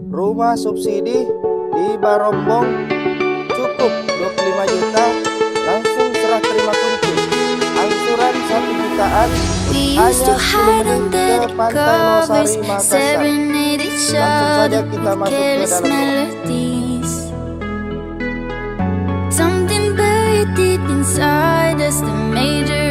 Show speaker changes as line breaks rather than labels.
Rumah subsidi di Barombong cukup 25 juta, langsung serah terima kunci. Angsuran 1 jutaan
We
hanya
used to
10
hide
menit
under
ke
the
Pantai
covers,
Losari, Makassar.
serenade each
Langsung saja
other
kita
with
masuk ke
careless
dalam rumah.
melodies. Something buried deep inside us that made your